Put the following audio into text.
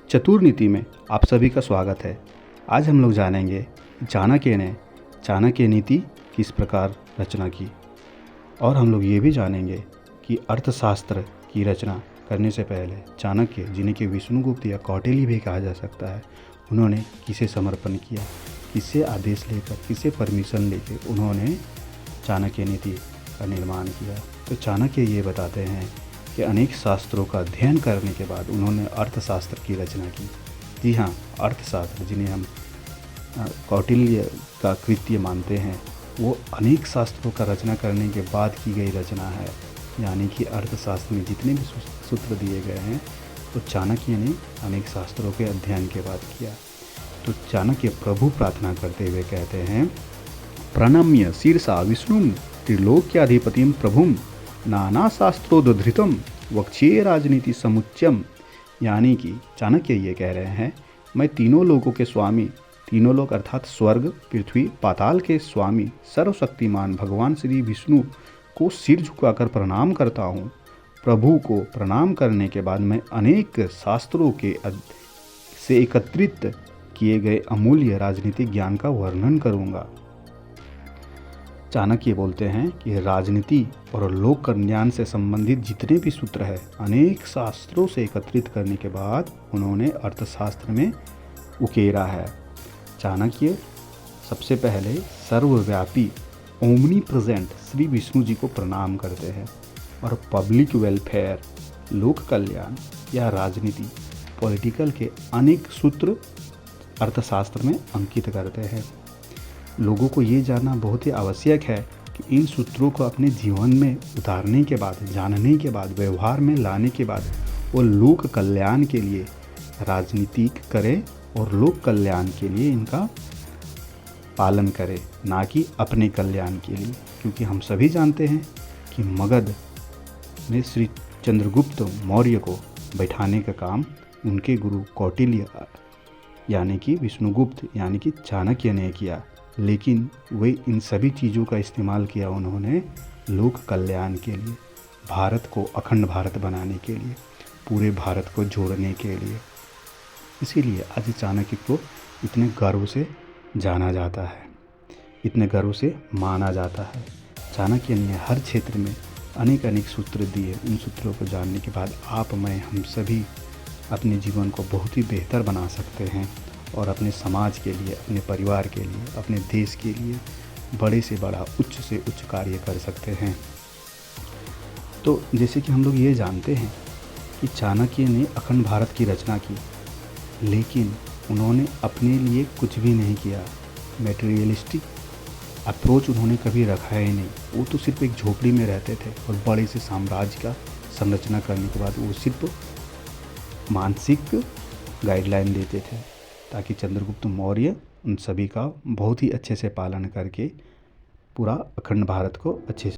चतुर्नीति में आप सभी का स्वागत है। आज हम लोग जानेंगे चाणक्य ने चाणक्य नीति किस प्रकार रचना की, और हम लोग ये भी जानेंगे कि अर्थशास्त्र की रचना करने से पहले चाणक्य, जिन्हें कि विष्णुगुप्त या कौटिल्य भी कहा जा सकता है, उन्होंने किसे समर्पण किया, किससे आदेश लेकर, किससे परमिशन लेकर उन्होंने चाणक्य नीति का निर्माण किया। तो चाणक्य ये बताते हैं कि अनेक शास्त्रों का अध्ययन करने के बाद उन्होंने अर्थशास्त्र की रचना की। जी हाँ, अर्थशास्त्र, जिन्हें हम कौटिल्य का कृत्य मानते हैं, वो अनेक शास्त्रों का रचना करने के बाद की गई रचना है। यानी कि अर्थशास्त्र में जितने भी सूत्र दिए गए हैं तो चाणक्य ने अनेक शास्त्रों के अध्ययन के बाद किया। तो चाणक्य प्रभु प्रार्थना करते हुए कहते हैं, प्रणम्य शीर्षा विष्णुम त्रिलोक्याधिपतिम प्रभुम नाना शास्त्रोद्धृतम वक्ष्ये राजनीति समुच्चयम। यानी कि चाणक्य ये कह रहे हैं, मैं तीनों लोगों के स्वामी, तीनों लोग अर्थात स्वर्ग, पृथ्वी, पाताल के स्वामी सर्वशक्तिमान भगवान श्री विष्णु को सिर झुकाकर प्रणाम करता हूँ। प्रभु को प्रणाम करने के बाद मैं अनेक शास्त्रों के से एकत्रित किए गए अमूल्य राजनीतिक ज्ञान का वर्णन करूँगा। चाणक्य बोलते हैं कि राजनीति और लोक कल्याण से संबंधित जितने भी सूत्र हैं, अनेक शास्त्रों से एकत्रित करने के बाद उन्होंने अर्थशास्त्र में उकेरा है। चाणक्य सबसे पहले सर्वव्यापी ओमनी प्रेजेंट श्री विष्णु जी को प्रणाम करते हैं और पब्लिक वेलफेयर, लोक कल्याण या राजनीति, पॉलिटिकल के अनेक सूत्र अर्थशास्त्र में अंकित करते हैं। लोगों को ये जानना बहुत ही आवश्यक है कि इन सूत्रों को अपने जीवन में उतारने के बाद, जानने के बाद, व्यवहार में लाने के बाद वो लोक कल्याण के लिए राजनीति करें और लोक कल्याण के लिए इनका पालन करें, ना कि अपने कल्याण के लिए। क्योंकि हम सभी जानते हैं कि मगध में श्री चंद्रगुप्त मौर्य को बैठाने का काम उनके गुरु कौटिल्य यानी कि विष्णुगुप्त यानी कि चाणक्य ने किया, लेकिन वे इन सभी चीज़ों का इस्तेमाल किया उन्होंने लोक कल्याण के लिए, भारत को अखंड भारत बनाने के लिए, पूरे भारत को जोड़ने के लिए। इसीलिए आज चाणक्य को इतने गर्व से जाना जाता है, इतने गर्व से माना जाता है। चाणक्य ने हर क्षेत्र में अनेक सूत्र दिए। उन सूत्रों को जानने के बाद आप, मैं, हम सभी अपने जीवन को बहुत ही बेहतर बना सकते हैं और अपने समाज के लिए, अपने परिवार के लिए, अपने देश के लिए बड़े से बड़ा, उच्च से उच्च कार्य कर सकते हैं। तो जैसे कि हम लोग ये जानते हैं कि चाणक्य ने अखंड भारत की रचना की, लेकिन उन्होंने अपने लिए कुछ भी नहीं किया। मटेरियलिस्टिक अप्रोच उन्होंने कभी रखा ही नहीं। वो तो सिर्फ एक झोपड़ी में रहते थे और बड़े से साम्राज्य का संरचना करने के बाद वो सिर्फ मानसिक गाइडलाइन देते थे ताकि चंद्रगुप्त मौर्य उन सभी का बहुत ही अच्छे से पालन करके पूरा अखंड भारत को अच्छे